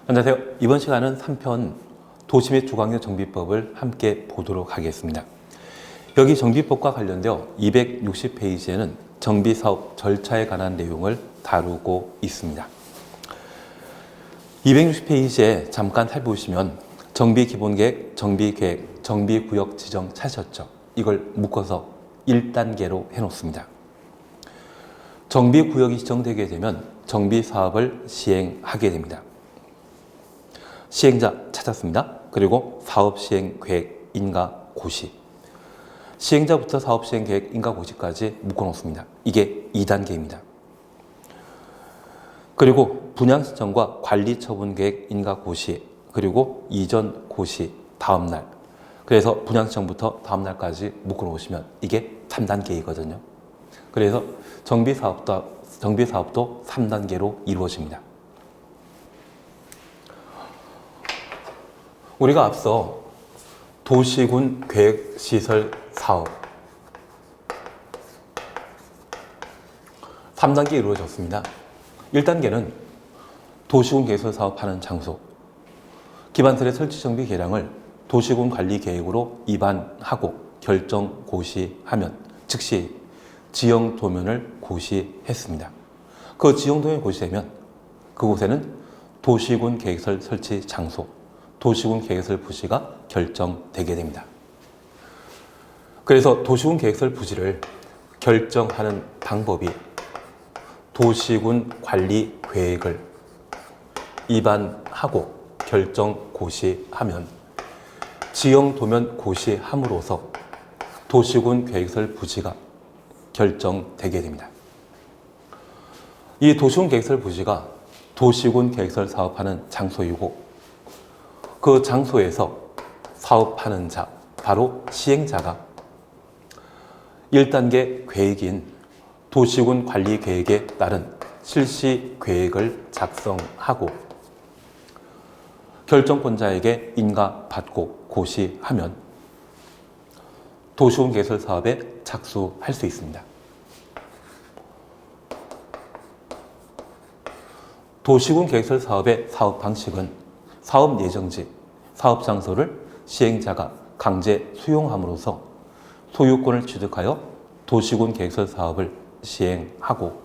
안녕하세요. 이번 시간은 3편 도시 및 주거환경 정비법을 함께 보도록 하겠습니다. 여기 정비법과 관련되어 260페이지에는 정비사업 절차에 관한 내용을 다루고 있습니다. 260페이지에 잠깐 살펴보시면 정비기본계획, 정비계획, 정비구역 지정 찾으셨죠? 이걸 묶어서 1단계로 해놓습니다. 정비구역이 지정되게 되면 정비사업을 시행하게 됩니다. 시행자 찾았습니다. 그리고 사업시행계획, 인가, 고시. 시행자부터 사업시행계획, 인가, 고시까지 묶어놓습니다. 이게 2단계입니다. 그리고 분양신청과 관리처분계획, 인가, 고시, 그리고 이전, 고시, 다음날. 그래서 분양신청부터 다음날까지 묶어놓으시면 이게 3단계이거든요. 그래서 정비사업도 3단계로 이루어집니다. 우리가 앞서 도시군 계획시설 사업 3단계 이루어졌습니다. 1단계는 도시군 계획시설 사업하는 장소, 기반설의 설치 정비 계량을 도시군 관리 계획으로 입안하고 결정 고시하면 즉시 지형 도면을 고시했습니다. 그 지형 도면을 고시되면 그곳에는 도시군 계획시설 설치 장소, 도시군 계획시설 부지가 결정되게 됩니다. 그래서 도시군 계획시설 부지를 결정하는 방법이 도시군 관리 계획을 입안하고 결정 고시하면 지형 도면 고시함으로써 도시군 계획시설 부지가 결정되게 됩니다. 이 도시군 계획시설 부지가 도시군 계획시설 사업하는 장소이고 그 장소에서 사업하는 자, 바로 시행자가 1단계 계획인 도시군 관리 계획에 따른 실시 계획을 작성하고 결정권자에게 인가받고 고시하면 도시군 계획시설 사업에 착수할 수 있습니다. 도시군 계획시설 사업의 사업 방식은 사업 예정지, 사업 장소를 시행자가 강제 수용함으로써 소유권을 취득하여 도시군 계획시설 사업을 시행하고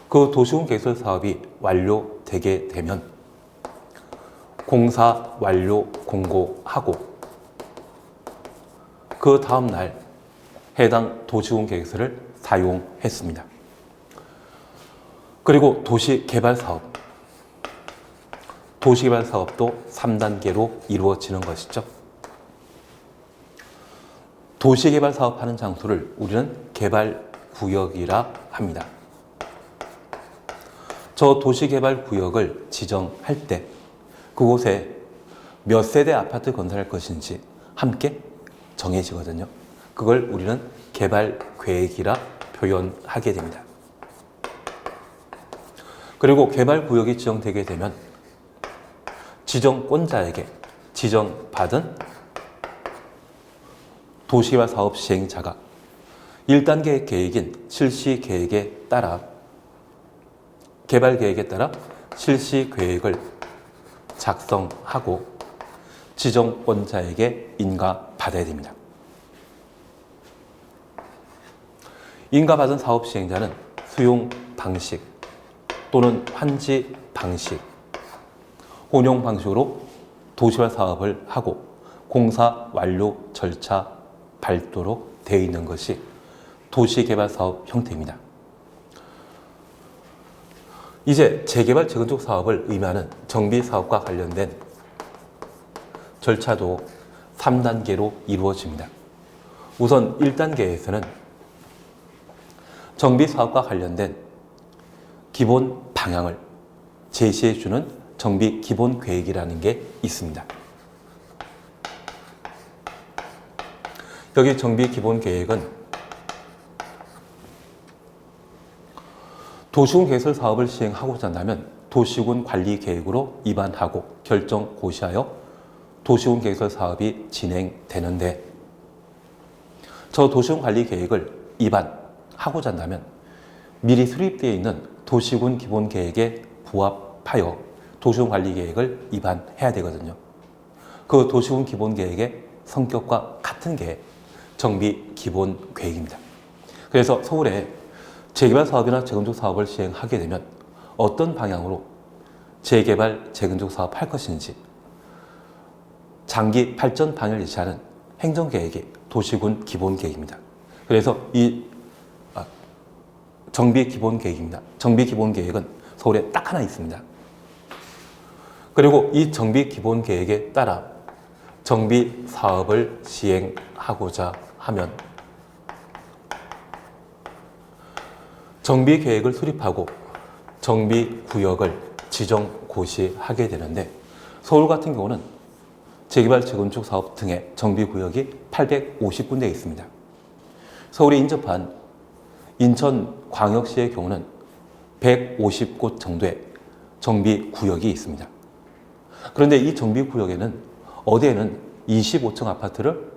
그 도시군 계획시설 사업이 완료되게 되면 공사 완료 공고하고 그 다음 날 해당 도시군 계획시설을 사용했습니다. 그리고 도시개발 사업도 3단계로 이루어지는 것이죠. 도시개발 사업하는 장소를 우리는 개발구역이라 합니다. 저 도시개발구역을 지정할 때 그곳에 몇 세대 아파트 건설할 것인지 함께 정해지거든요. 그걸 우리는 개발계획이라 표현하게 됩니다. 그리고 개발구역이 지정되게 되면 지정권자에게 지정받은 도시개발 사업 시행자가 1단계 계획인 실시계획에 따라 개발계획에 따라 실시계획을 작성하고 지정권자에게 인가받아야 됩니다. 인가받은 사업 시행자는 수용 방식 또는 환지 방식, 혼용 방식으로 도시개발 사업을 하고 공사 완료 절차 발도로 되어 있는 것이 도시개발 사업 형태입니다. 이제 재개발 재건축 사업을 의미하는 정비 사업과 관련된 절차도 3단계로 이루어집니다. 우선 1단계에서는 정비 사업과 관련된 기본 방향을 제시해 주는 정비 기본 계획이라는 게 있습니다. 여기 정비 기본 계획은 도시군 계획시설 사업을 시행하고자 한다면 도시군 관리 계획으로 입안하고 결정 고시하여 도시군 계획시설 사업이 진행되는데 저 도시군 관리 계획을 입안하고자 한다면 미리 수립되어 있는 도시군 기본 계획에 부합하여 도시군 관리 계획을 입안해야 되거든요. 그 도시군 기본 계획의 성격과 같은 게 정비 기본 계획입니다. 그래서 서울에 재개발 사업이나 재건축 사업을 시행하게 되면 어떤 방향으로 재개발, 재건축 사업 할 것인지 장기 발전 방향을 제시하는 행정계획이 도시군 기본 계획입니다. 그래서 이 정비 기본 계획입니다. 정비 기본 계획은 서울에 딱 하나 있습니다. 그리고 이 정비 기본 계획에 따라 정비 사업을 시행하고자 하면 정비 계획을 수립하고 정비 구역을 지정 고시하게 되는데 서울 같은 경우는 재개발, 재건축 사업 등의 정비 구역이 850군데 있습니다. 서울에 인접한 인천광역시의 경우는 150곳 정도의 정비 구역이 있습니다. 그런데 이 정비 구역에는 어디에는 25층 아파트를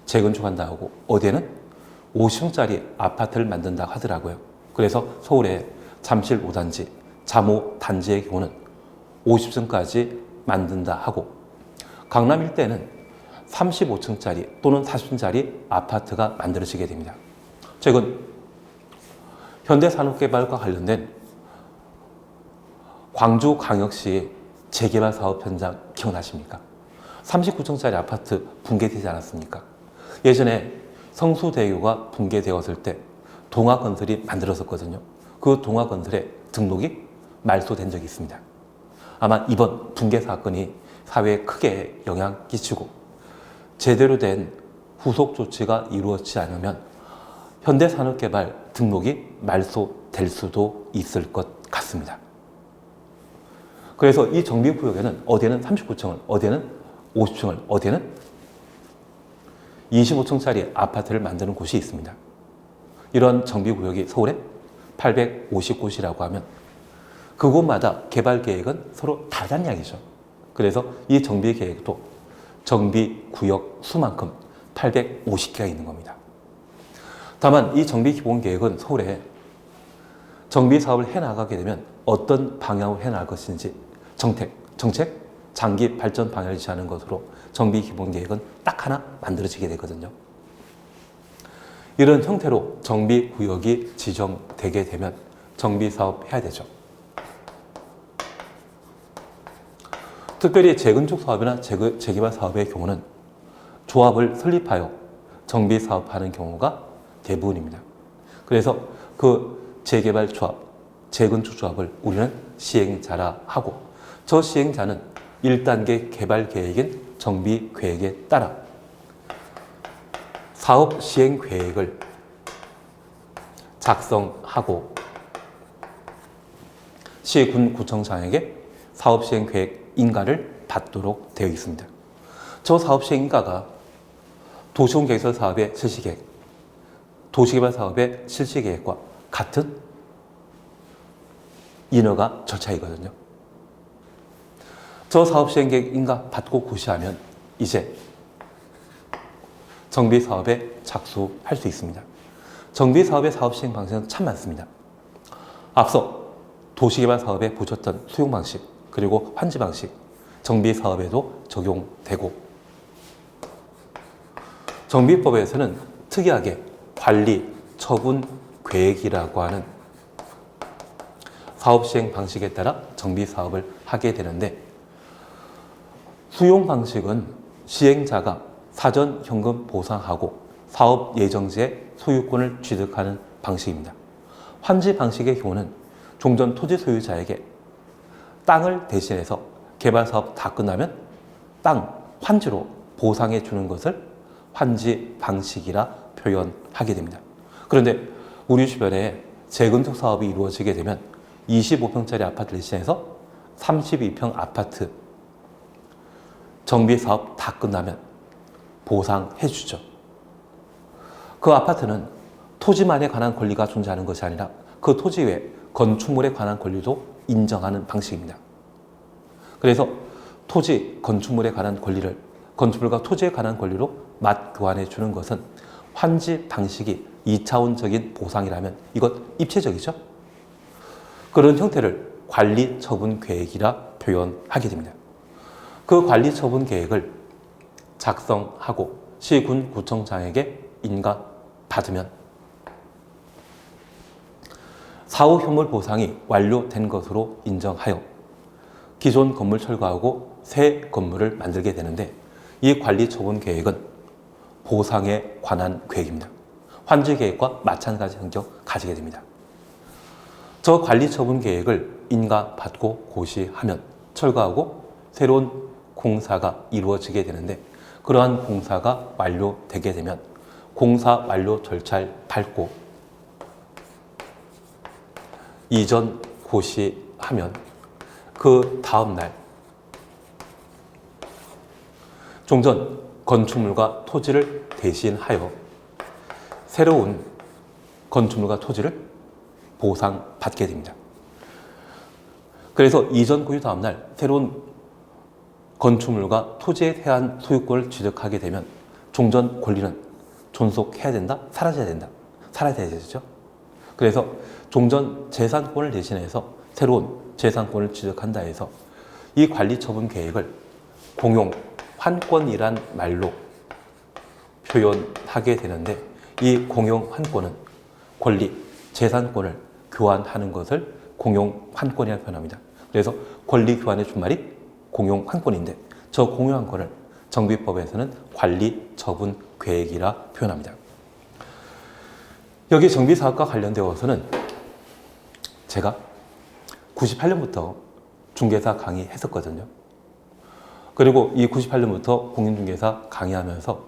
재건축한다 하고 어디에는 50층짜리 아파트를 만든다 하더라고요. 그래서 서울의 잠실 5단지, 잠호 단지의 경우는 50층까지 만든다 하고 강남 일대는 35층짜리 또는 40층짜리 아파트가 만들어지게 됩니다. 최근 현대산업개발과 관련된 광주광역시 재개발 사업 현장 기억나십니까? 39층짜리 아파트 붕괴되지 않았습니까? 예전에 성수대교가 붕괴되었을 때 동아건설이 만들었었거든요. 그 동아건설의 등록이 말소된 적이 있습니다. 아마 이번 붕괴 사건이 사회에 크게 영향 끼치고 제대로 된 후속 조치가 이루어지지 않으면 현대산업개발 등록이 말소될 수도 있을 것 같습니다. 그래서 이 정비구역에는 어디에는 39층을, 어디에는 50층을, 어디에는 25층짜리 아파트를 만드는 곳이 있습니다. 이런 정비구역이 서울에 850곳이라고 하면 그곳마다 개발 계획은 서로 다르다는 이야기죠. 그래서 이 정비 계획도 정비구역 수만큼 850개가 있는 겁니다. 다만 이 정비 기본 계획은 서울에 정비 사업을 해나가게 되면 어떤 방향으로 해나갈 것인지 정책, 장기 발전 방향을 제시하는 것으로 정비 기본 계획은 딱 하나 만들어지게 되거든요. 이런 형태로 정비 구역이 지정되게 되면 정비 사업 해야 되죠. 특별히 재건축 사업이나 재개발 사업의 경우는 조합을 설립하여 정비 사업하는 경우가 대부분입니다. 그래서 그 재개발 조합, 재건축 조합을 우리는 시행자라 하고 저 시행자는 1단계 개발 계획인 정비 계획에 따라 사업 시행 계획을 작성하고 시군 구청장에게 사업 시행 계획 인가를 받도록 되어 있습니다. 저 사업 시행 인가가 도시군 개설 사업의 실시 계획, 도시개발 사업의 실시 계획과 같은 인허가 절차이거든요. 저 사업 시행 계획 인가 받고 고시하면 이제 정비 사업에 착수할 수 있습니다. 정비 사업의 사업 시행 방식은 참 많습니다. 앞서 도시개발 사업에 보셨던 수용 방식 그리고 환지 방식 정비 사업에도 적용되고 정비법에서는 특이하게 관리, 처분, 계획이라고 하는 사업 시행 방식에 따라 정비 사업을 하게 되는데 수용 방식은 시행자가 사전 현금 보상하고 사업 예정지에 소유권을 취득하는 방식입니다. 환지 방식의 경우는 종전 토지 소유자에게 땅을 대신해서 개발 사업 다 끝나면 땅 환지로 보상해 주는 것을 환지 방식이라 표현하게 됩니다. 그런데 우리 주변에 재건축 사업이 이루어지게 되면 25평짜리 아파트를 대신해서 32평 아파트 정비 사업 다 끝나면 보상해 주죠. 그 아파트는 토지만에 관한 권리가 존재하는 것이 아니라 그 토지 외 건축물에 관한 권리도 인정하는 방식입니다. 그래서 토지, 건축물에 관한 권리를 건축물과 토지에 관한 권리로 맞교환해 주는 것은 환지 방식이 2차원적인 보상이라면 이것 입체적이죠. 그런 형태를 관리 처분 계획이라 표현하게 됩니다. 그 관리처분 계획을 작성하고 시군구청장에게 인가받으면 사후 효물 보상이 완료된 것으로 인정하여 기존 건물 철거하고 새 건물을 만들게 되는데, 이 관리처분 계획은 보상에 관한 계획입니다. 환지 계획과 마찬가지 성격 가지게 됩니다. 저 관리처분 계획을 인가받고 고시하면 철거하고 새로운 공사가 이루어지게 되는데, 그러한 공사가 완료되게 되면 공사 완료 절차를 밟고 이전 고시하면 그 다음 날 종전 건축물과 토지를 대신하여 새로운 건축물과 토지를 보상받게 됩니다. 그래서 이전 고유 다음 날 새로운 건축물과 토지에 대한 소유권을 취득하게 되면 종전 권리는 존속해야 된다? 사라져야 된다? 사라져야 되죠. 그래서 종전 재산권을 대신해서 새로운 재산권을 취득한다 해서 이 관리처분 계획을 공용 환권이란 말로 표현하게 되는데, 이 공용 환권은 권리, 재산권을 교환하는 것을 공용 환권이라고 표현합니다. 그래서 권리 교환의 준말이 공용 환권인데, 저 공용 환권을 정비법에서는 관리처분 계획이라 표현합니다. 여기 정비사업과 관련되어서는 제가 98년부터 중개사 강의했었거든요. 그리고 이 98년부터 공인중개사 강의하면서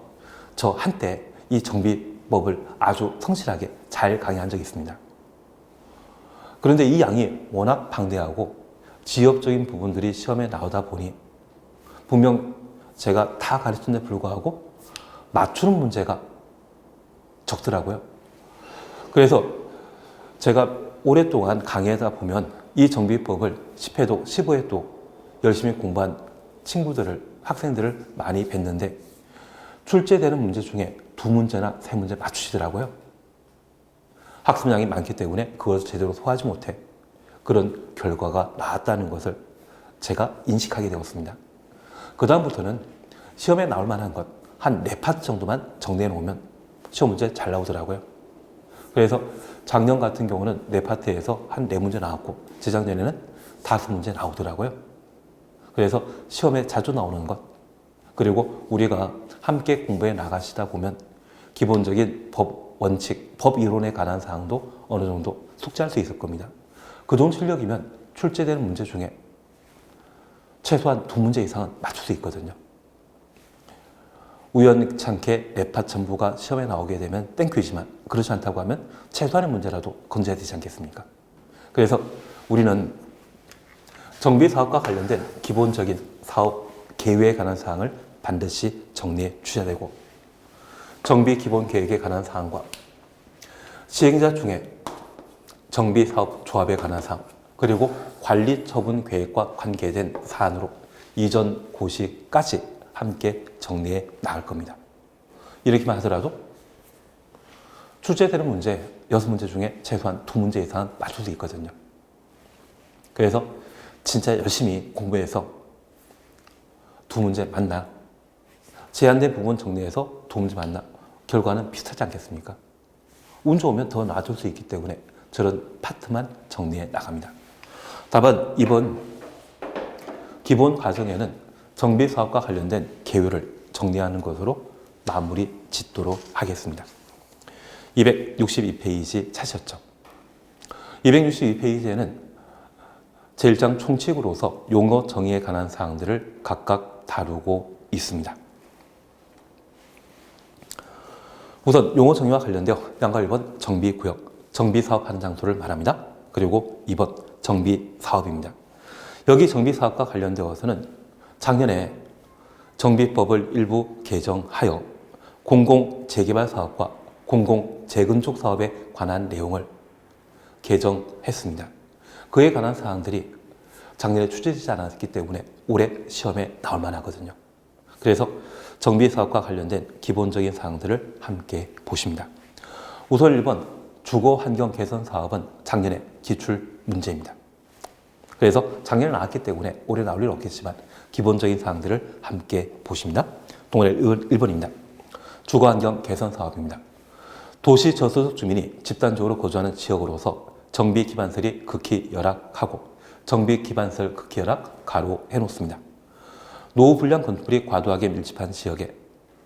저 한때 이 정비법을 아주 성실하게 잘 강의한 적이 있습니다. 그런데 이 양이 워낙 방대하고 지엽적인 부분들이 시험에 나오다 보니 분명 제가 다 가르쳤는데 불구하고 맞추는 문제가 적더라고요. 그래서 제가 오랫동안 강의하다 보면 이 정비법을 10회도 15회도 열심히 공부한 친구들을, 학생들을 많이 뵀는데 출제되는 문제 중에 2문제나 3문제 맞추시더라고요. 학습량이 많기 때문에 그것을 제대로 소화하지 못해 그런 결과가 나왔다는 것을 제가 인식하게 되었습니다. 그 다음부터는 시험에 나올 만한 것 한 4파트 정도만 정리해 놓으면 시험 문제 잘 나오더라고요. 그래서 작년 같은 경우는 4파트에서 한 4문제 나왔고, 재작년에는 5문제 나오더라고요. 그래서 시험에 자주 나오는 것, 그리고 우리가 함께 공부해 나가시다 보면 기본적인 법 원칙, 법 이론에 관한 사항도 어느 정도 숙지할 수 있을 겁니다. 그 정도 실력이면 출제되는 문제 중에 최소한 2문제 이상은 맞출 수 있거든요. 우연찮게 4파 전부가 시험에 나오게 되면 땡큐이지만, 그렇지 않다고 하면 최소한의 문제라도 건져야 되지 않겠습니까? 그래서 우리는 정비사업과 관련된 기본적인 사업 계획에 관한 사항을 반드시 정리해 주셔야 되고, 정비기본계획에 관한 사항과 시행자 중에 정비사업 조합에 관한 사항, 그리고 관리처분계획과 관계된 사안으로 이전 고시까지 함께 정리해 나갈 겁니다. 이렇게만 하더라도 출제되는 문제 6문제 중에 최소한 2문제 이상은 맞출 수 있거든요. 그래서 진짜 열심히 공부해서 2문제 맞나? 제한된 부분 정리해서 2문제 맞나? 결과는 비슷하지 않겠습니까? 운 좋으면 더 나아질 수 있기 때문에 저런 파트만 정리해 나갑니다. 다만 이번 기본 과정에는 정비사업과 관련된 계획을 정리하는 것으로 마무리 짓도록 하겠습니다. 262페이지 찾으셨죠? 262페이지에는 제1장 총칙으로서 용어 정의에 관한 사항들을 각각 다루고 있습니다. 우선 용어 정의와 관련되어 양가 1번 정비구역, 정비사업하는 장소를 말합니다. 그리고 2번 정비사업입니다. 여기 정비사업과 관련되어서는 작년에 정비법을 일부 개정하여 공공재개발 사업과 공공재건축 사업에 관한 내용을 개정했습니다. 그에 관한 사항들이 작년에 출제되지 않았기 때문에 올해 시험에 나올 만하거든요. 그래서 정비사업과 관련된 기본적인 사항들을 함께 보십니다. 우선 1번 주거환경 개선 사업은 작년에 기출 문제입니다. 그래서 작년에 나왔기 때문에 올해 나올 일은 없겠지만 기본적인 사항들을 함께 보십니다. 동그라미 1번입니다. 주거환경 개선 사업입니다. 도시 저소득 주민이 집단적으로 거주하는 지역으로서 정비 기반설이 극히 열악하고 정비 기반설 극히 열악 가로 해놓습니다. 노후 불량 건물이 과도하게 밀집한 지역에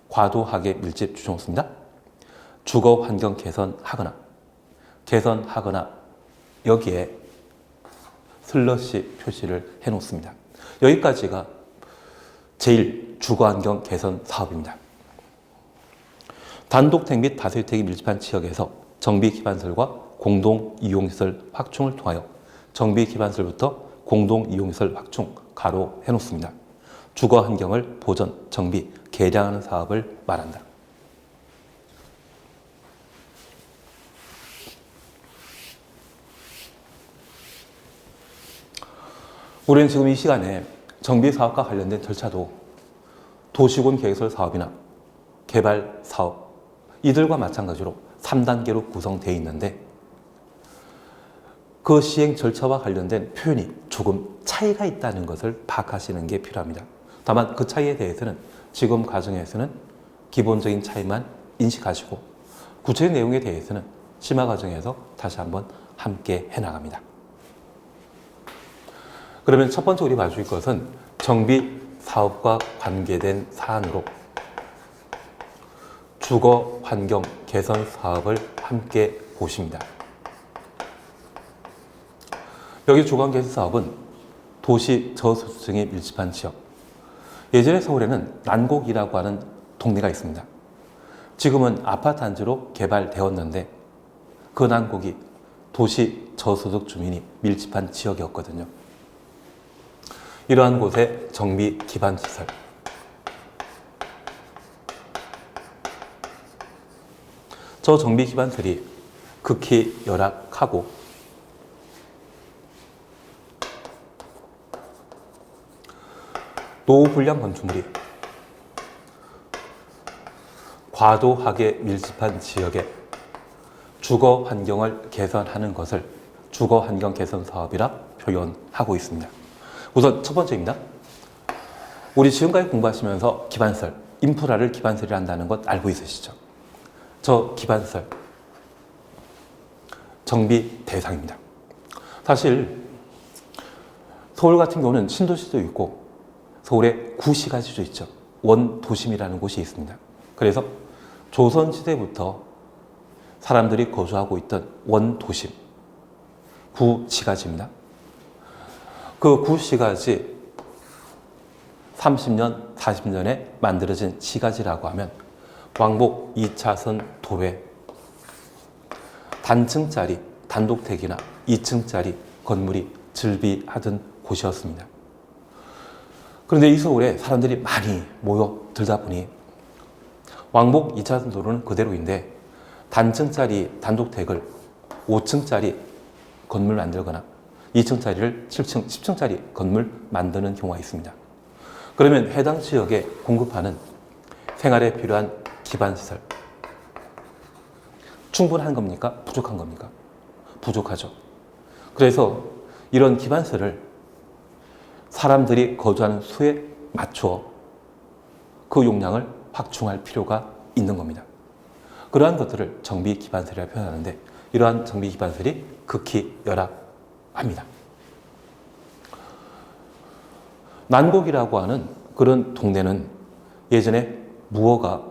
과도하게 밀집 주종습니다. 주거 환경 개선하거나 여기에 슬러시 표시를 해놓습니다. 여기까지가 제1주거 환경 개선 사업입니다. 단독택 및 다세대택이 밀집한 지역에서 정비 기반설과 공동 이용시설 확충을 통하여 정비 기반설부터 공동 이용시설 확충 가로 해놓습니다. 주거 환경을 보전, 정비, 개량하는 사업을 말한다. 우리는 지금 이 시간에 정비 사업과 관련된 절차도 도시군 계획설 사업이나 개발 사업 이들과 마찬가지로 3단계로 구성되어 있는데 그 시행 절차와 관련된 표현이 조금 차이가 있다는 것을 파악하시는 게 필요합니다. 다만 그 차이에 대해서는 지금 과정에서는 기본적인 차이만 인식하시고 구체적인 내용에 대해서는 심화 과정에서 다시 한번 함께 해나갑니다. 그러면 첫 번째 우리 봐줄 것은 정비 사업과 관계된 사안으로 주거 환경 개선 사업을 함께 보십니다. 여기 주거 환경 개선 사업은 도시 저소득층이 밀집한 지역. 예전에 서울에는 난곡이라고 하는 동네가 있습니다. 지금은 아파트 단지로 개발되었는데 그 난곡이 도시 저소득 주민이 밀집한 지역이었거든요. 이러한 곳에 정비 기반 시설, 저 정비 기반설이 극히 열악하고 노후 불량 건축물이 과도하게 밀집한 지역에 주거 환경을 개선하는 것을 주거 환경 개선 사업이라 표현하고 있습니다. 우선 첫 번째입니다. 우리 지금까지 공부하시면서 기반설, 인프라를 기반설이라 한다는 것 알고 있으시죠? 저 기반설, 정비 대상입니다. 사실 서울 같은 경우는 신도시도 있고 서울에 구시가지도 있죠. 원도심이라는 곳이 있습니다. 그래서 조선시대부터 사람들이 거주하고 있던 원도심, 구시가지입니다. 그 구시가지 30년, 40년에 만들어진 시가지라고 하면 왕복 2차선 도로에 단층짜리 단독택이나 2층짜리 건물이 즐비하던 곳이었습니다. 그런데 이 서울에 사람들이 많이 모여들다 보니 왕복 2차선 도로는 그대로인데 단층짜리 단독택을 5층짜리 건물 만들거나 2층짜리를 7층, 10층짜리 건물 만드는 경우가 있습니다. 그러면 해당 지역에 공급하는 생활에 필요한 기반시설 충분한 겁니까? 부족한 겁니까? 부족하죠. 그래서 이런 기반시설을 사람들이 거주하는 수에 맞춰 그 용량을 확충할 필요가 있는 겁니다. 그러한 것들을 정비 기반시설이라고 표현하는데 이러한 정비 기반시설이 극히 열악합니다. 난곡이라고 하는 그런 동네는 예전에 무허가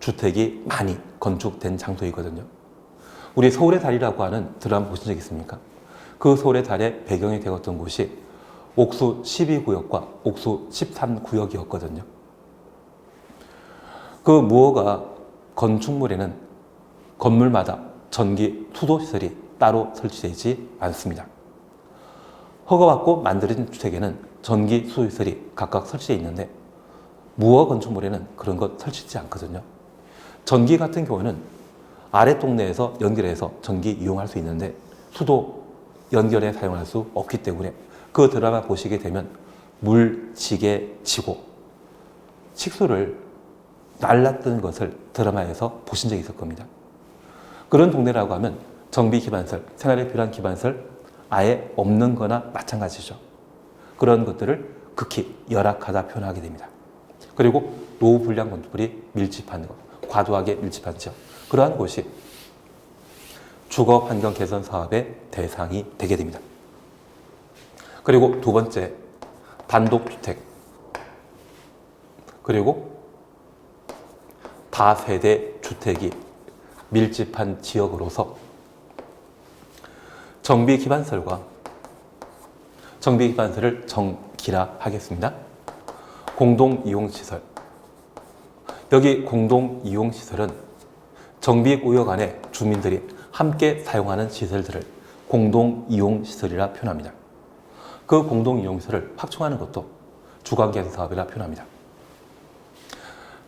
주택이 많이 건축된 장소이거든요. 우리 서울의 달이라고 하는 드라마 보신 적 있습니까? 그 서울의 달의 배경이 되었던 곳이 옥수 12구역과 옥수 13구역이었거든요. 그 무허가 건축물에는 건물마다 전기 수도시설이 따로 설치되지 않습니다. 허가받고 만들어진 주택에는 전기 수도시설이 각각 설치되어 있는데 무허가 건축물에는 그런 것 설치되지 않거든요. 전기 같은 경우는 아래 동네에서 연결해서 전기 이용할 수 있는데 수도 연결해 사용할 수 없기 때문에 그 드라마 보시게 되면 물, 지게, 지고 식수를 날랐던 것을 드라마에서 보신 적이 있을 겁니다. 그런 동네라고 하면 정비 기반설, 생활에 필요한 기반설 아예 없는 거나 마찬가지죠. 그런 것들을 극히 열악하다 표현하게 됩니다. 그리고 노후 불량 건물이 밀집한 것, 과도하게 밀집한 지역, 그러한 곳이 주거 환경 개선 사업의 대상이 되게 됩니다. 그리고 두 번째, 단독주택, 그리고 다세대 주택이 밀집한 지역으로서 정비기반설과 정비기반설을 정기라 하겠습니다. 공동이용시설, 여기 공동이용시설은 정비구역 안에 주민들이 함께 사용하는 시설들을 공동이용시설이라 표현합니다. 그 공동이용시설을 확충하는 것도 주거개선 사업이라 표현합니다.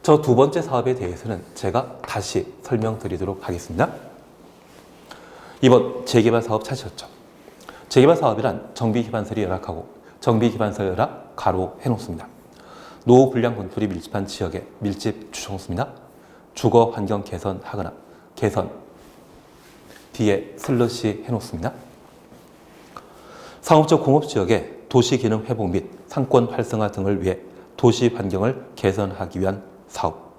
저 두 번째 사업에 대해서는 제가 다시 설명드리도록 하겠습니다. 이번 재개발 사업 찾으셨죠? 재개발 사업이란 정비기반설이 열악하고 정비기반설 열악 가로 해놓습니다. 노후 불량 건물이 밀집한 지역에 밀집 주청수입니다. 주거 환경 개선하거나 개선 뒤에 슬러시 해놓습니다. 상업적 공업지역의 도시기능 회복 및 상권 활성화 등을 위해 도시 환경을 개선하기 위한 사업.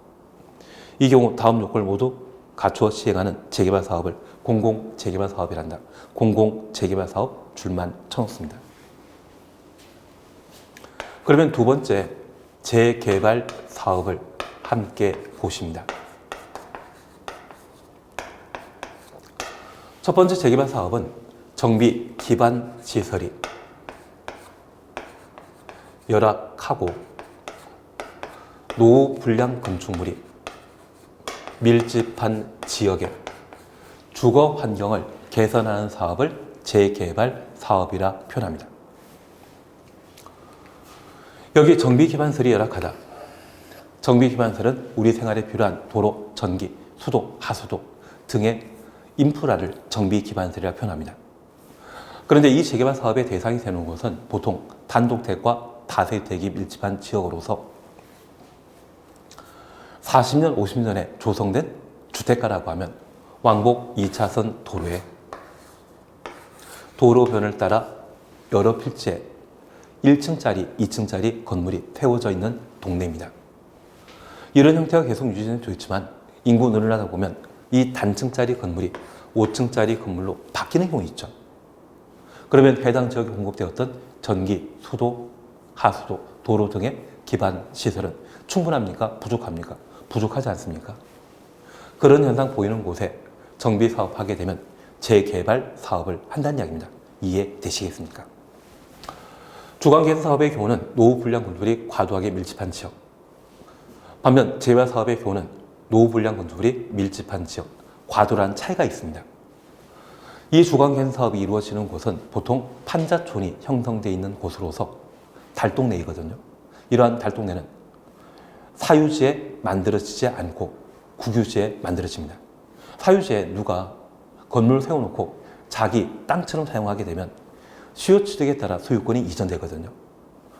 이 경우 다음 요건을 모두 갖추어 시행하는 재개발 사업을 공공재개발 사업이란다. 공공재개발 사업 줄만 쳐놓습니다. 그러면 두 번째 재개발 사업을 함께 보십니다. 첫 번째 재개발 사업은 정비 기반 시설이 열악하고 노후 불량 건축물이 밀집한 지역의 주거 환경을 개선하는 사업을 재개발 사업이라 표현합니다. 여기 정비기반설이 열악하다. 정비기반설은 우리 생활에 필요한 도로, 전기, 수도, 하수도 등의 인프라를 정비기반설이라 표현합니다. 그런데 이 재개발 사업의 대상이 되는 곳은 보통 단독택과 다세택이 밀집한 지역으로서 40년, 50년에 조성된 주택가라고 하면 왕복 2차선 도로에 도로변을 따라 여러 필지에 1층짜리, 2층짜리 건물이 세워져 있는 동네입니다. 이런 형태가 계속 유지되면 좋지만 인구 늘어나다 보면 이 단층짜리 건물이 5층짜리 건물로 바뀌는 경우 있죠. 그러면 해당 지역에 공급되었던 전기, 수도, 하수도, 도로 등의 기반 시설은 충분합니까? 부족합니까? 부족하지 않습니까? 그런 현상 보이는 곳에 정비 사업하게 되면 재개발 사업을 한다는 이야기입니다. 이해되시겠습니까? 주거개선 사업의 경우는 노후 불량 건물이 과도하게 밀집한 지역. 반면 재개발 사업의 경우는 노후 불량 건물이 밀집한 지역, 과도란 차이가 있습니다. 이 주거개선 사업이 이루어지는 곳은 보통 판자촌이 형성되어 있는 곳으로서 달동네이거든요. 이러한 달동네는 사유지에 만들어지지 않고 국유지에 만들어집니다. 사유지에 누가 건물을 세워놓고 자기 땅처럼 사용하게 되면 수요 취득에 따라 소유권이 이전되거든요.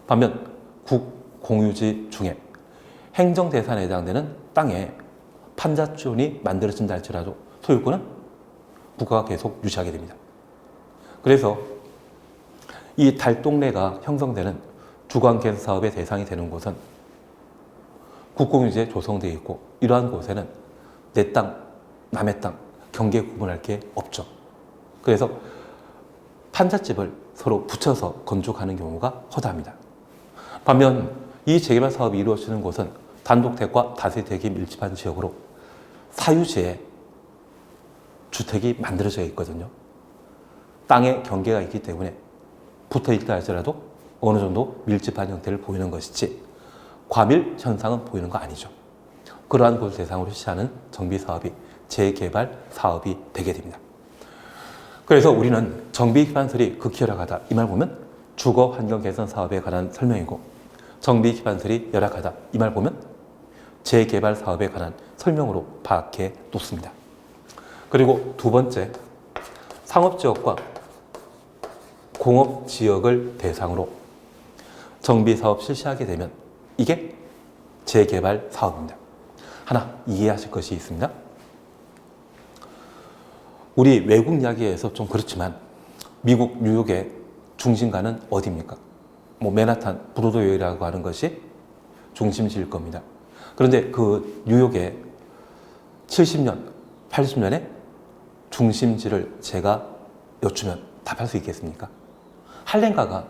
반면 국공유지 중에 행정대산에 해당되는 땅에 판자촌이 만들어진다 할지라도 소유권은 국가가 계속 유지하게 됩니다. 그래서 이 달동네가 형성되는 주거개선 사업의 대상이 되는 곳은 국공유지에 조성되어 있고 이러한 곳에는 내 땅, 남의 땅, 경계 구분할 게 없죠. 그래서 판잣집을 서로 붙여서 건축하는 경우가 허다합니다. 반면 이 재개발 사업이 이루어지는 곳은 단독택과 다세택이 밀집한 지역으로 사유지에 주택이 만들어져 있거든요. 땅에 경계가 있기 때문에 붙어 있다 할지라도 어느 정도 밀집한 형태를 보이는 것이지 과밀 현상은 보이는 거 아니죠. 그러한 곳을 대상으로 실시하는 정비사업이 재개발 사업이 되게 됩니다. 그래서 우리는 정비기반설이 극히 열악하다 이 말 보면 주거환경개선 사업에 관한 설명이고 정비기반설이 열악하다 이 말 보면 재개발 사업에 관한 설명으로 파악해 놓습니다. 그리고 두 번째, 상업지역과 공업지역을 대상으로 정비사업 실시하게 되면 이게 재개발 사업입니다. 하나 이해하실 것이 있습니다. 우리 외국 이야기에서 좀 그렇지만 미국 뉴욕의 중심가는 어디입니까? 뭐 맨하탄 브로드웨이라고 하는 것이 중심지일 겁니다. 그런데 그 뉴욕의 70년, 80년의 중심지를 제가 여쭈면 답할 수 있겠습니까? 할렘가가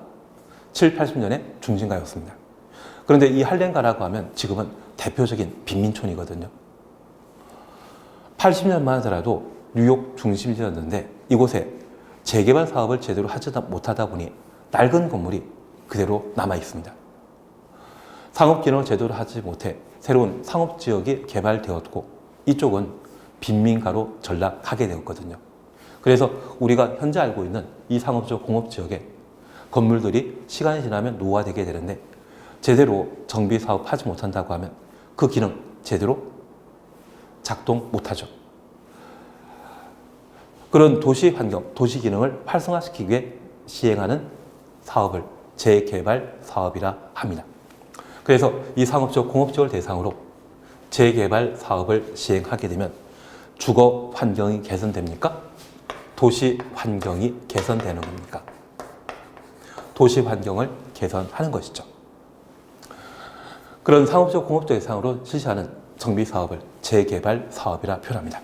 7, 80년의 중심가였습니다. 그런데 이 할렘가라고 하면 지금은 대표적인 빈민촌이거든요. 80년만 하더라도 뉴욕 중심지였는데 이곳에 재개발 사업을 제대로 하지 못하다 보니 낡은 건물이 그대로 남아 있습니다. 상업 기능을 제대로 하지 못해 새로운 상업 지역이 개발되었고 이쪽은 빈민가로 전락하게 되었거든요. 그래서 우리가 현재 알고 있는 이 상업적 공업 지역에 건물들이 시간이 지나면 노화되게 되는데 제대로 정비 사업하지 못한다고 하면 그 기능 제대로 작동 못하죠. 그런 도시 환경, 도시 기능을 활성화시키기 위해 시행하는 사업을 재개발 사업이라 합니다. 그래서 이 상업적 공업지역을 대상으로 재개발 사업을 시행하게 되면 주거 환경이 개선됩니까? 도시 환경이 개선되는 겁니까? 도시 환경을 개선하는 것이죠. 그런 상업적 공업적 대상으로 실시하는 정비 사업을 재개발 사업이라 표현합니다.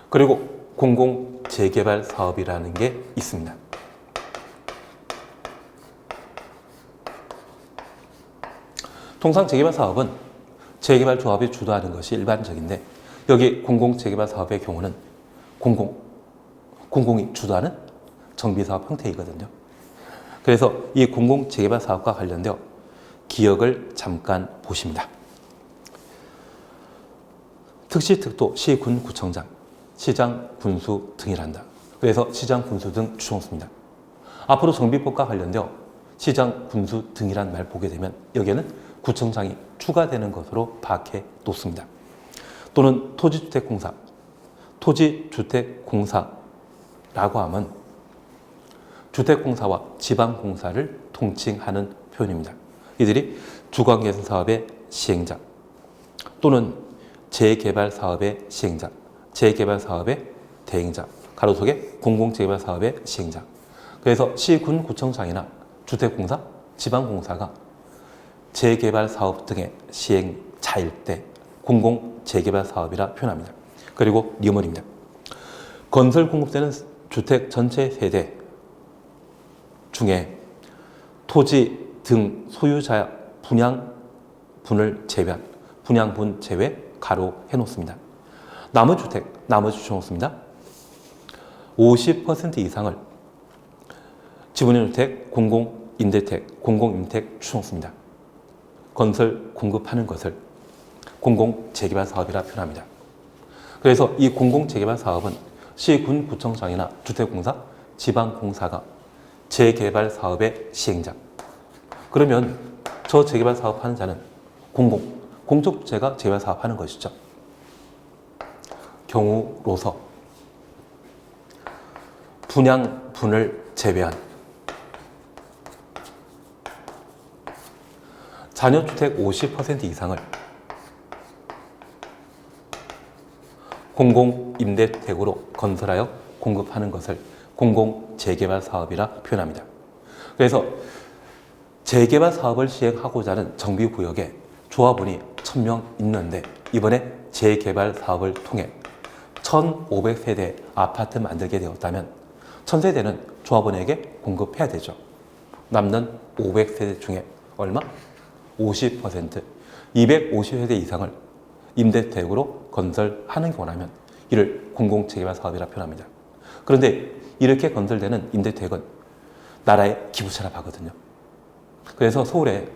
그리고 공공 재개발 사업이라는 게 있습니다. 통상 재개발 사업은 재개발 조합이 주도하는 것이 일반적인데 여기 공공 재개발 사업의 경우는 공공이 주도하는 정비 사업 형태이거든요. 그래서 이 공공 재개발 사업과 관련되어 기억을 잠깐 보십니다. 특시, 특도, 시, 군, 구청장, 시장, 군수 등이란다. 그래서 시장, 군수 등 추정수입니다. 앞으로 정비법과 관련되어 시장, 군수 등이란 말 보게 되면 여기에는 구청장이 추가되는 것으로 파악해 놓습니다. 또는 토지주택공사, 토지주택공사라고 하면 주택공사와 지방공사를 통칭하는 표현입니다. 이들이 주거개선 사업의 시행자 또는 재개발 사업의 시행자, 재개발 사업의 대행자, 가로속에 공공재개발 사업의 시행자. 그래서 시, 군, 구청장이나 주택공사, 지방공사가 재개발 사업 등의 시행자일 때 공공재개발 사업이라 표현합니다. 그리고 니은입니다. 건설 공급되는 주택 전체 세대 중에 토지 등 소유자 분양분을 제외한 분양분 제외 가로 해놓습니다. 나머지 주청놓습니다. 50% 이상을 지분주택, 공공임대택, 공공임대택 주청놓습니다. 건설 공급하는 것을 공공재개발 사업이라 표현합니다. 그래서 이 공공재개발 사업은 시, 군, 구청장이나 주택공사, 지방공사가 재개발 사업의 시행자. 그러면 저 재개발 사업하는 자는 공적주체가 재개발 사업하는 것이죠. 경우로서 분양분을 제외한 잔여주택 50% 이상을 공공임대주택으로 건설하여 공급하는 것을 공공재개발 사업이라 표현합니다. 그래서 재개발 사업을 시행하고자 하는 정비구역에 조합원이 1000명 있는데 이번에 재개발 사업을 통해 1500세대 아파트 만들게 되었다면 1000세대는 조합원에게 공급해야 되죠. 남는 500세대 중에 얼마? 50%, 250세대 이상을 임대주택으로 건설하는 경우라면 이를 공공재개발 사업이라 표현합니다. 그런데 이렇게 건설되는 임대주택은 나라의 기부 찬합하거든요. 그래서 서울에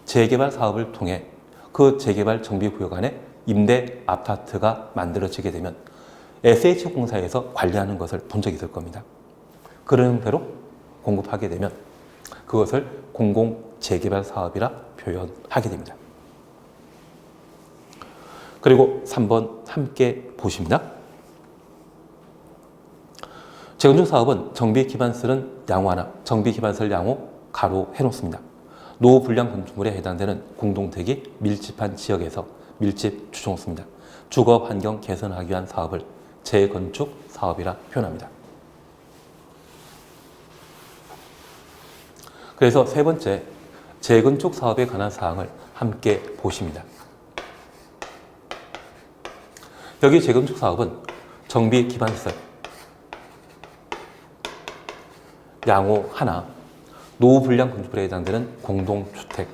재개발 사업을 통해 그 재개발 정비구역 안에 임대 아파트가 만들어지게 되면 SH공사에서 관리하는 것을 본 적이 있을 겁니다. 그런 형태로 공급하게 되면 그것을 공공재개발 사업이라 표현하게 됩니다. 그리고 3번 함께 보십니다. 재건축 사업은 정비 기반설은 양호하나 정비 기반설 양호 가로 해놓습니다. 노후 불량 건축물에 해당되는 공동택이 밀집한 지역에서 밀집 추정했습니다. 주거 환경 개선하기 위한 사업을 재건축 사업이라 표현합니다. 그래서 세 번째, 재건축 사업에 관한 사항을 함께 보십니다. 여기 재건축 사업은 정비 기반시설, 양호 하나, 노후 불량 건축물에 해당되는 공동주택,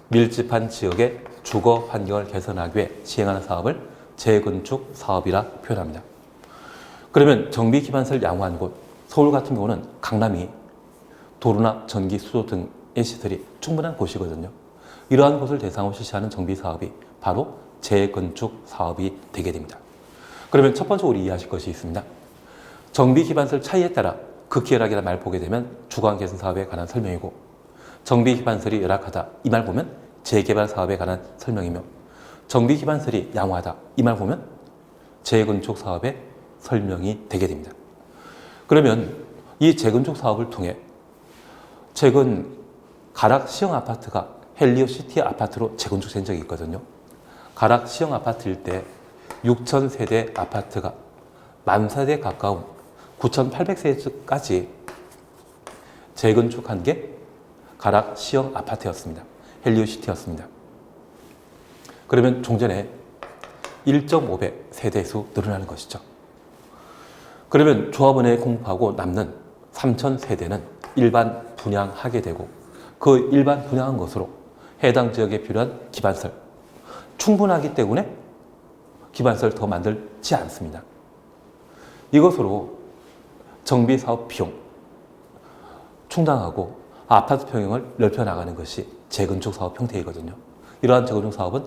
밀집한 지역의 주거 환경을 개선하기 위해 시행하는 사업을 재건축 사업이라 표현합니다. 그러면 정비 기반시설 양호한 곳, 서울 같은 경우는 강남이 도로나 전기, 수도 등의 시설이 충분한 곳이거든요. 이러한 곳을 대상으로 실시하는 정비 사업이 바로 재건축 사업이 되게 됩니다. 그러면 첫 번째 우리 이해하실 것이 있습니다. 정비 기반시설 차이에 따라 극히열하게라는 말 보게 되면 주거 개선 사업에 관한 설명이고, 정비 기반시설이 열악하다 이 말 보면 재개발 사업에 관한 설명이며, 정비 기반시설이 양호하다 이 말 보면 재건축 사업의 설명이 되게 됩니다. 그러면 이 재건축 사업을 통해 최근 가락 시형 아파트가 헬리오시티 아파트로 재건축된 적이 있거든요. 가락 시형 아파트일 때 6,000세대 아파트가 10,000세대에 가까운 9,800세대까지 재건축한 게 가락 시형 아파트였습니다. 헬리오시티였습니다. 그러면 종전에 1.5배 세대수 늘어나는 것이죠. 그러면 조합원에 공급하고 남는 3,000세대는 일반 분양하게 되고, 그 일반 분양한 것으로 해당 지역에 필요한 기반시설 충분하기 때문에 기반시설 더 만들지 않습니다. 이것으로 정비사업 비용 충당하고 아파트 평형을 넓혀 나가는 것이 재건축 사업 형태이거든요. 이러한 재건축 사업은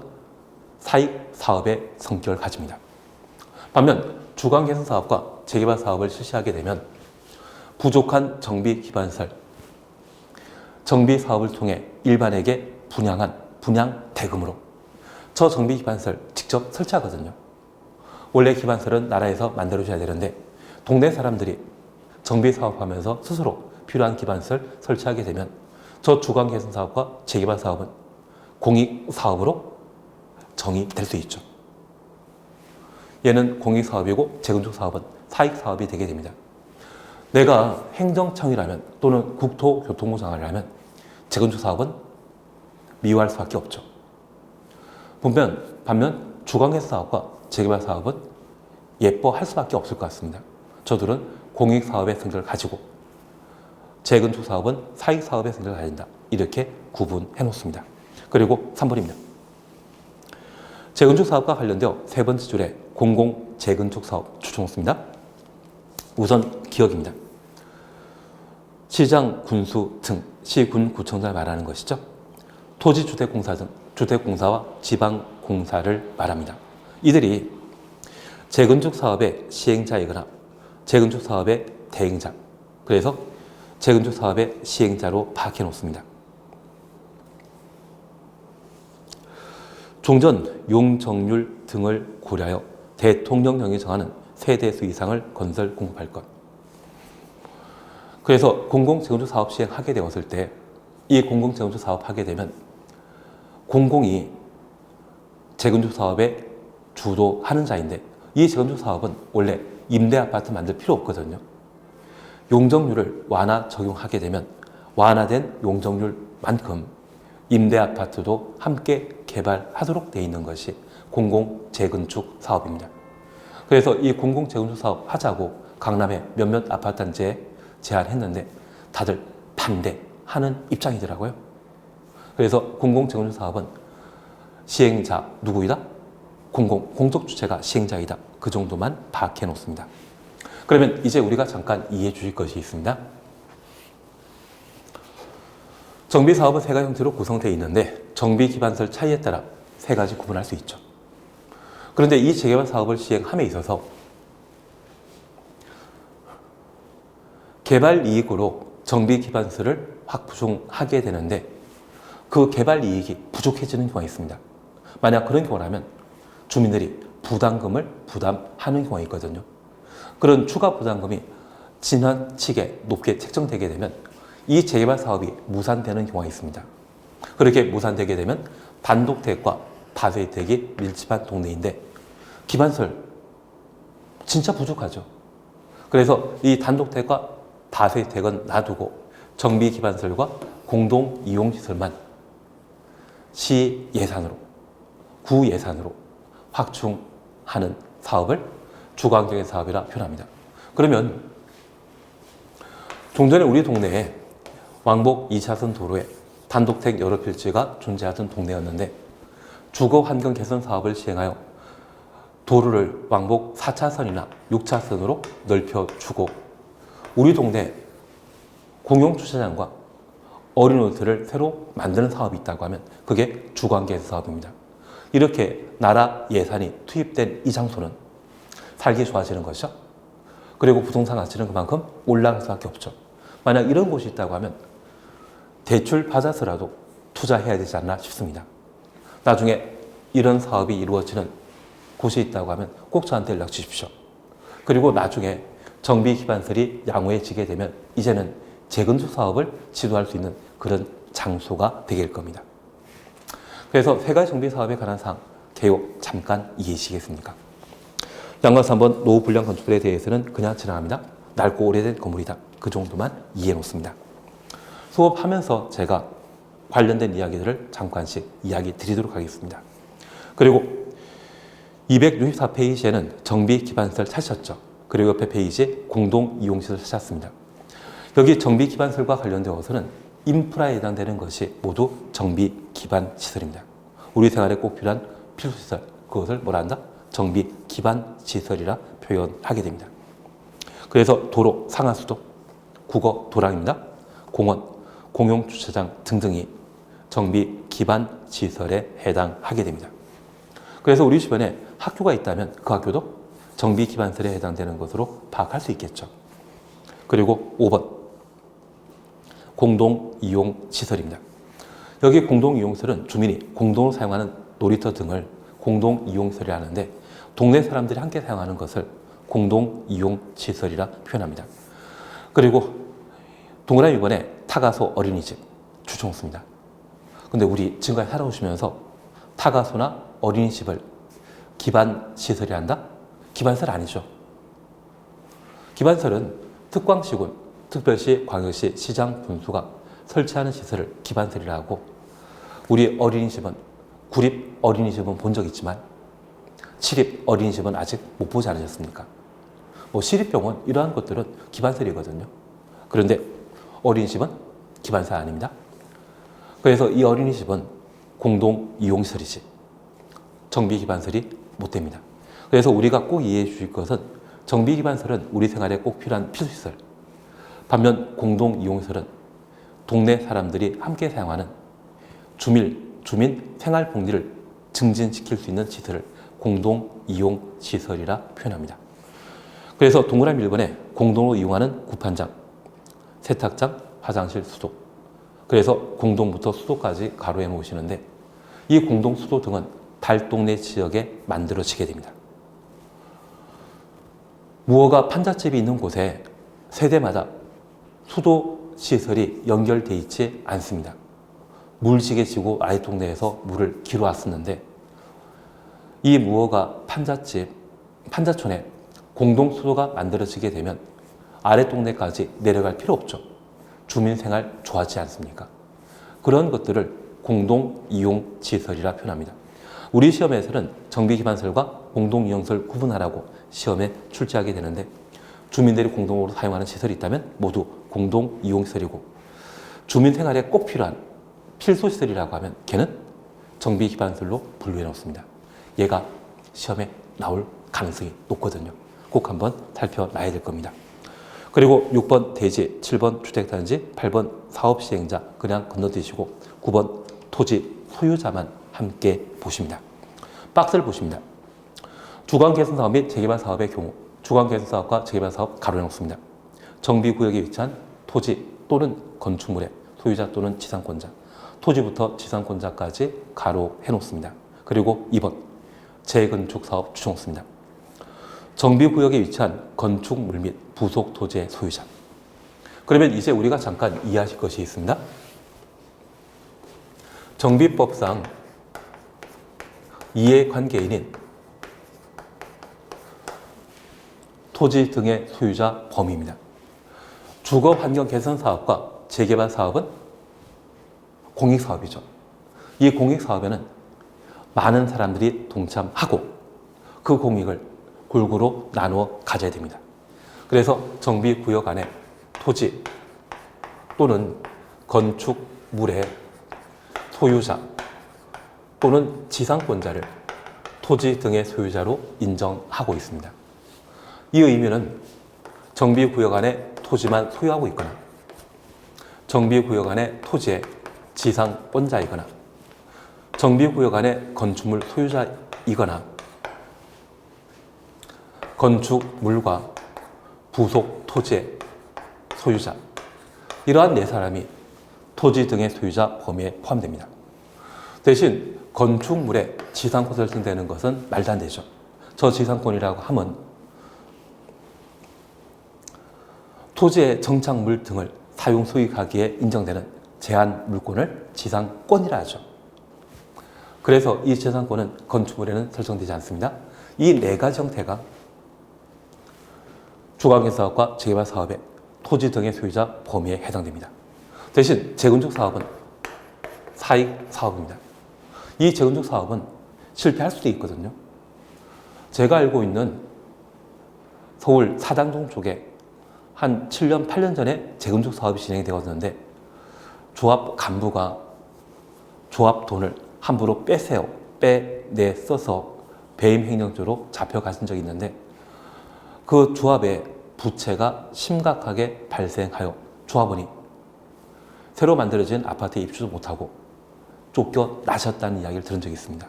사익 사업의 성격을 가집니다. 반면 주거 개선 사업과 재개발 사업을 실시하게 되면 부족한 정비 기반시설, 정비 사업을 통해 일반에게 분양한 분양 대금으로 저 정비 기반시설 직접 설치하거든요. 원래 기반시설은 나라에서 만들어줘야 되는데 동네 사람들이 정비 사업하면서 스스로 필요한 기반시설 설치하게 되면 저 주거 개선 사업과 재개발 사업은 공익 사업으로 정의될 수 있죠. 얘는 공익 사업이고 재건축 사업은 사익 사업이 되게 됩니다. 내가 행정청이라면 또는 국토교통부 장관이라면 재건축 사업은 미워할 수밖에 없죠. 반면 주거개선 사업과 재개발 사업은 예뻐할 수밖에 없을 것 같습니다. 저들은 공익 사업의 성격을 가지고 재건축 사업은 사익 사업의 성격을 가진다. 이렇게 구분해 놓습니다. 그리고 3번입니다. 재건축 사업과 관련되어 세 번째 줄에 공공 재건축 사업 추천했습니다. 우선 기억입니다. 시장, 군수 등 시군 구청장을 말하는 것이죠. 토지주택공사 등 주택공사와 지방공사를 말합니다. 이들이 재건축 사업의 시행자이거나 재건축 사업의 대행자, 그래서 재건축 사업의 시행자로 파악해 놓습니다. 종전 용적률 등을 고려하여 대통령령이 정하는 세대수 이상을 건설 공급할 것. 그래서 공공재건축 사업 시행하게 되었을 때 이 공공재건축 사업 하게 되면 공공이 재건축 사업에 주도하는 자인데, 이 재건축 사업은 원래 임대아파트 만들 필요 없거든요. 용적률을 완화 적용하게 되면 완화된 용적률만큼 임대아파트도 함께 개발하도록 되어 있는 것이 공공재건축 사업입니다. 그래서 이 공공재건축 사업 하자고 강남의 몇몇 아파트 단지에 제안했는데 다들 반대하는 입장이더라고요. 그래서 공공재건축 사업은 시행자 누구이다? 공적주체가 시행자이다. 그 정도만 파악해 놓습니다. 그러면 이제 우리가 잠깐 이해해 주실 것이 있습니다. 정비사업은 세 가지 형태로 구성되어 있는데 정비 기반시설 차이에 따라 세 가지 구분할 수 있죠. 그런데 이 재개발 사업을 시행함에 있어서 개발 이익으로 정비 기반시설을 확충하게 되는데 그 개발 이익이 부족해지는 경우가 있습니다. 만약 그런 경우라면 주민들이 부담금을 부담하는 경우가 있거든요. 그런 추가 부담금이 지나치게 높게 책정되게 되면 이 재개발 사업이 무산되는 경우가 있습니다. 그렇게 무산되게 되면 단독택과 다세대택이 밀집한 동네인데 기반시설 진짜 부족하죠. 그래서 이 단독택과 다세택은 놔두고 정비기반설과 공동이용시설만 시 예산으로, 구 예산으로 확충하는 사업을 주거환경의 사업이라 표현합니다. 그러면 종전에 우리 동네에 왕복 2차선 도로에 단독택 여러 필지가 존재하던 동네였는데 주거환경 개선 사업을 시행하여 도로를 왕복 4차선이나 6차선으로 넓혀주고 우리 동네 공용주차장과 어린이놀이터를 새로 만드는 사업이 있다고 하면 그게 주거환경 개선 사업입니다. 이렇게 나라 예산이 투입된 이 장소는 살기 좋아지는 것이죠. 그리고 부동산 가치는 그만큼 올라갈 수밖에 없죠. 만약 이런 곳이 있다고 하면 대출 받아서라도 투자해야 되지 않나 싶습니다. 나중에 이런 사업이 이루어지는 곳이 있다고 하면 꼭 저한테 연락 주십시오. 그리고 나중에 정비기반설이 양호해지게 되면 이제는 재건축 사업을 지도할 수 있는 그런 장소가 되게 될 겁니다. 그래서 세 가지 정비 사업에 관한 사항 개요 잠깐 이해하시겠습니까? 양가서 한번 노후 불량 건축물에 대해서는 그냥 지나갑니다. 낡고 오래된 건물이다. 그 정도만 이해해 놓습니다. 수업하면서 제가 관련된 이야기들을 잠깐씩 이야기 드리도록 하겠습니다. 그리고 264페이지에는 정비기반설 찾으셨죠? 그리고 옆에 페이지에 공동이용시설 찾았습니다. 여기 정비기반설과 관련되어서는 인프라에 해당되는 것이 모두 정비기반시설입니다. 우리 생활에 꼭 필요한 필수시설, 그것을 뭐라 한다? 정비기반시설이라 표현하게 됩니다. 그래서 도로, 상하수도, 국어, 도랑입니다. 공원, 공용주차장 등등이 정비기반시설에 해당하게 됩니다. 그래서 우리 주변에 학교가 있다면 그 학교도 정비기반설에 해당되는 것으로 파악할 수 있겠죠. 그리고 5번 공동이용시설입니다. 여기 공동이용시설은 주민이 공동으로 사용하는 놀이터 등을 공동이용시설이라 하는데 동네 사람들이 함께 사용하는 것을 공동이용시설이라 표현합니다. 그리고 동그라미 2번에 타가소 어린이집 주총수입니다. 근데 우리 지금까지 살아오시면서 타가소나 어린이집을 기반시설이 한다? 기반시설 아니죠. 기반시설은 특광시군, 특별시, 광역시, 시장, 군수가 설치하는 시설을 기반시설이라 하고 우리 어린이집은 구립 어린이집은 본 적 있지만 시립 어린이집은 아직 못 보지 않으셨습니까? 뭐 시립병원 이러한 것들은 기반시설이거든요. 그런데 어린이집은 기반시설 아닙니다. 그래서 이 어린이집은 공동이용시설이지 정비기반시설이 못 됩니다. 그래서 우리가 꼭 이해해 주실 것은 정비기반시설은 우리 생활에 꼭 필요한 필수시설. 반면 공동이용시설은 동네 사람들이 함께 사용하는 주민 생활복리를 증진시킬 수 있는 시설을 공동이용시설이라 표현합니다. 그래서 동그라미 1번에 공동으로 이용하는 구판장, 세탁장, 화장실, 수도. 그래서 공동부터 수도까지 가로해 놓으시는데 이 공동수도 등은 달동네 지역에 만들어지게 됩니다. 무허가 판잣집이 있는 곳에 세대마다 수도 시설이 연결되어 있지 않습니다. 물지개 지구 아래 동네에서 물을 기르왔었는데 이 무허가 판잣촌에 공동수도가 만들어지게 되면 아래 동네까지 내려갈 필요 없죠. 주민생활 좋아하지 않습니까? 그런 것들을 공동이용시설이라 표현합니다. 우리 시험에서는 정비기반설과 공동이용시설 구분하라고 시험에 출제하게 되는데 주민들이 공동으로 사용하는 시설이 있다면 모두 공동이용시설이고 주민생활에 꼭 필요한 필수시설이라고 하면 걔는 정비기반설로 분류해 놓습니다. 얘가 시험에 나올 가능성이 높거든요. 꼭 한번 살펴놔야 될 겁니다. 그리고 6번 대지, 7번 주택단지, 8번 사업시행자 그냥 건너뛰시고 9번 토지 소유자만 함께 보십니다. 박스를 보십니다. 주거개선 및 재개발 사업의 경우 주거개선 사업과 재개발 사업 가로해 놓습니다. 정비구역에 위치한 토지 또는 건축물의 소유자 또는 지상권자, 토지부터 지상권자까지 가로해 놓습니다. 그리고 2번 재건축 사업 추정습니다. 정비구역에 위치한 건축물 및 부속 토지의 소유자. 그러면 이제 우리가 잠깐 이해하실 것이 있습니다. 정비법상 이해관계인인 토지 등의 소유자 범위입니다. 주거 환경 개선 사업과 재개발 사업은 공익 사업이죠. 이 공익 사업에는 많은 사람들이 동참하고 그 공익을 골고루 나누어 가져야 됩니다. 그래서 정비구역 안에 토지 또는 건축물의 소유자 또는 지상권자를 토지 등의 소유자로 인정하고 있습니다. 이 의미는 정비구역 안에 토지만 소유하고 있거나 정비구역 안에 토지의 지상권자이거나 정비구역 안에 건축물 소유자이거나 건축물과 부속 토지의 소유자 이러한 네 사람이 토지 등의 소유자 범위에 포함됩니다. 대신 건축물에 지상권 설정되는 것은 말도 안 되죠. 저 지상권이라고 하면 토지의 정착물 등을 사용 소유하기에 인정되는 제한 물권을 지상권이라 하죠. 그래서 이 지상권은 건축물에는 설정되지 않습니다. 이 네 가지 형태가 주거환경 사업과 재개발 사업의 토지 등의 소유자 범위에 해당됩니다. 대신 재건축 사업은 사익 사업입니다. 이 재건축 사업은 실패할 수도 있거든요. 제가 알고 있는 서울 사당동 쪽에 한 7년, 8년 전에 재건축 사업이 진행이 되었는데 조합 간부가 조합 돈을 함부로 빼내써서 배임 횡령죄로 잡혀가신 적이 있는데 그 조합의 부채가 심각하게 발생하여 조합원이 새로 만들어진 아파트에 입주도 못하고 쫓겨나셨다는 이야기를 들은 적이 있습니다.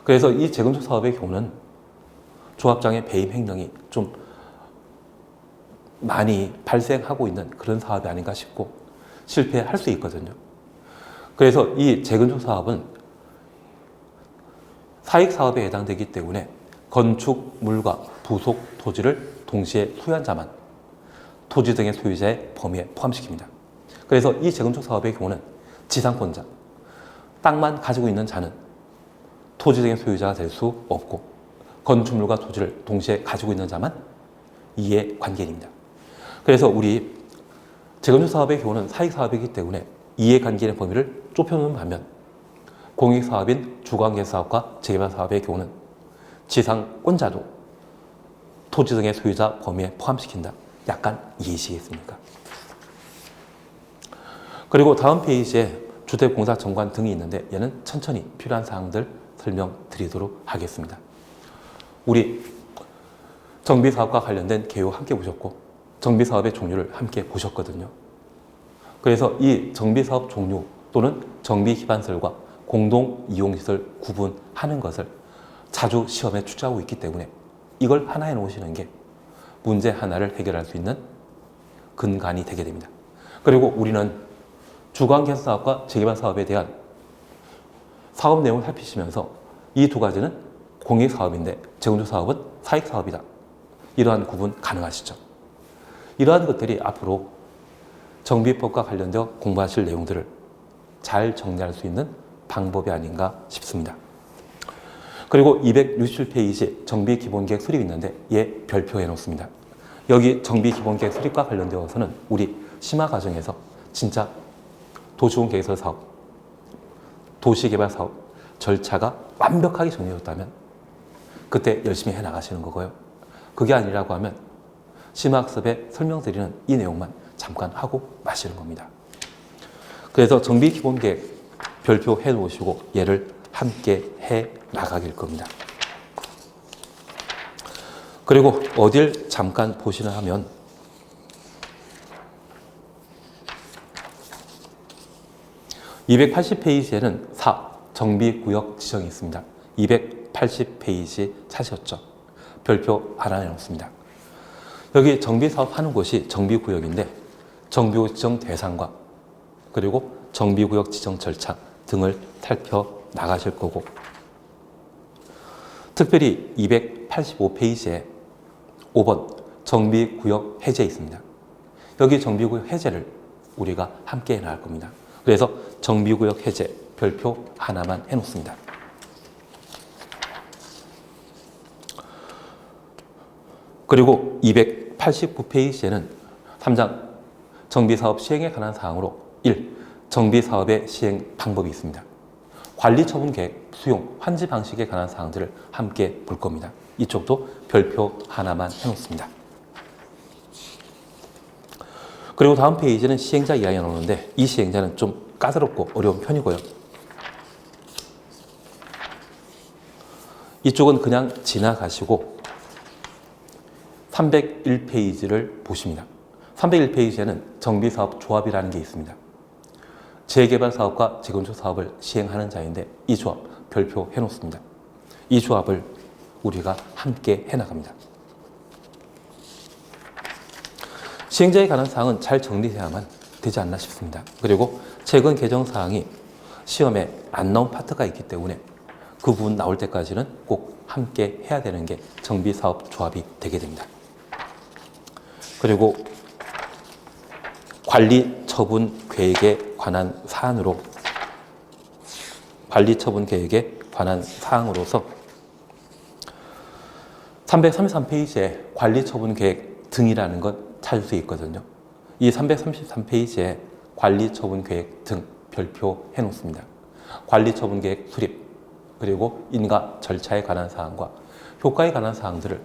그래서 이 재건축 사업의 경우는 조합장의 배임 횡령이 좀 많이 발생하고 있는 그런 사업이 아닌가 싶고 실패할 수 있거든요. 그래서 이 재건축 사업은 사익 사업에 해당되기 때문에 건축물과 부속 토지를 동시에 소유한 자만 토지 등의 소유자의 범위에 포함시킵니다. 그래서 이 재건축 사업의 경우는 지상권자, 땅만 가지고 있는 자는 토지 등의 소유자가 될 수 없고 건축물과 토지를 동시에 가지고 있는 자만 이해관계인입니다. 그래서 우리 재건축 사업의 경우는 사익 사업이기 때문에 이해관계인의 범위를 좁혀놓은 반면 공익 사업인 주거환경 사업과 재개발 사업의 경우는 지상권자도 토지 등의 소유자 범위에 포함시킨다. 약간 이해하시겠습니까? 그리고 다음 페이지에 주택공사 정관 등이 있는데 얘는 천천히 필요한 사항들 설명드리도록 하겠습니다. 우리 정비사업과 관련된 개요 함께 보셨고 정비사업의 종류를 함께 보셨거든요. 그래서 이 정비사업 종류 또는 정비기반설과 공동이용시설 구분하는 것을 자주 시험에 출제하고 있기 때문에 이걸 하나 해놓으시는 게 문제 하나를 해결할 수 있는 근간이 되게 됩니다. 그리고 우리는 주거환경 사업과 재개발 사업에 대한 사업 내용을 살피시면서 이 두 가지는 공익 사업인데 재건축 사업은 사익 사업이다. 이러한 구분 가능하시죠? 이러한 것들이 앞으로 정비법과 관련되어 공부하실 내용들을 잘 정리할 수 있는 방법이 아닌가 싶습니다. 그리고 267페이지 정비기본계획 수립이 있는데 얘 별표해 놓습니다. 여기 정비기본계획 수립과 관련되어서는 우리 심화 과정에서 진짜 도시군 계획설 사업, 도시개발 사업 절차가 완벽하게 정리되었다면 그때 열심히 해나가시는 거고요. 그게 아니라고 하면 심화학습에 설명드리는 이 내용만 잠깐 하고 마시는 겁니다. 그래서 정비기본계획 별표 해 놓으시고 얘를 함께 해 나가길 겁니다. 그리고 어딜 잠깐 보시나 하면 (280페이지에는) 4. 정비구역 지정이 있습니다. 280페이지 찾으셨죠? 별표 하나 내놓습니다. 여기 정비사업 하는 곳이 정비구역인데 정비구역 지정 대상과 그리고 정비구역 지정 절차 등을 살펴나가실 거고 특별히 285페이지에 5번 정비구역 해제 있습니다. 여기 정비구역 해제를 우리가 함께 나갈 겁니다. 그래서 정비구역 해제 별표 하나만 해놓습니다. 그리고 289페이지에는 3장 정비사업 시행에 관한 사항으로 1. 정비사업의 시행 방법이 있습니다. 관리처분 계획, 수용, 환지 방식에 관한 사항들을 함께 볼 겁니다. 이쪽도 별표 하나만 해놓습니다. 그리고 다음 페이지는 시행자 이야기가 나오는데 이 시행자는 좀 까다롭고 어려운 편이고요. 이쪽은 그냥 지나가시고 301페이지를 보십니다. 301페이지에는 정비사업 조합이라는 게 있습니다. 재개발 사업과 재건축 사업을 시행하는 자인데 이 조합 별표 해놓습니다. 이 조합을 우리가 함께 해나갑니다. 시행자에 관한 사항은 잘 정리해야만 되지 않나 싶습니다. 그리고 최근 개정 사항이 시험에 안 나온 파트가 있기 때문에 그 부분 나올 때까지는 꼭 함께 해야 되는 게 정비사업 조합이 되게 됩니다. 그리고 관리처분 계획에 관한 사안으로 사항으로서 333페이지에 관리처분 계획 등이라는 것 찾을 수 있거든요. 이 333페이지에 관리처분 계획 등 별표 해놓습니다. 관리처분 계획 수립, 그리고 인가 절차에 관한 사항과 효과에 관한 사항들을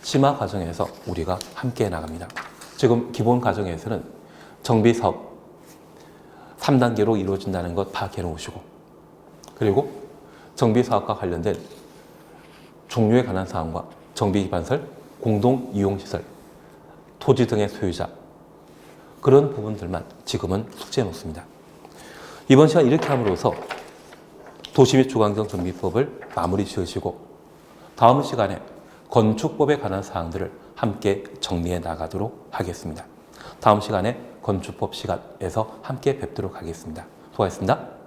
심화 과정에서 우리가 함께 나갑니다. 지금 기본 과정에서는 정비사업 3단계로 이루어진다는 것 파악해 놓으시고, 그리고 정비사업과 관련된 종류에 관한 사항과 정비기반설, 공동이용시설, 토지 등의 소유자, 그런 부분들만 지금은 숙지해 놓습니다. 이번 시간 이렇게 함으로써 도시 및 주거환경 정비법을 마무리 지으시고 다음 시간에 건축법에 관한 사항들을 함께 정리해 나가도록 하겠습니다. 다음 시간에 건축법 시간에서 함께 뵙도록 하겠습니다. 수고하셨습니다.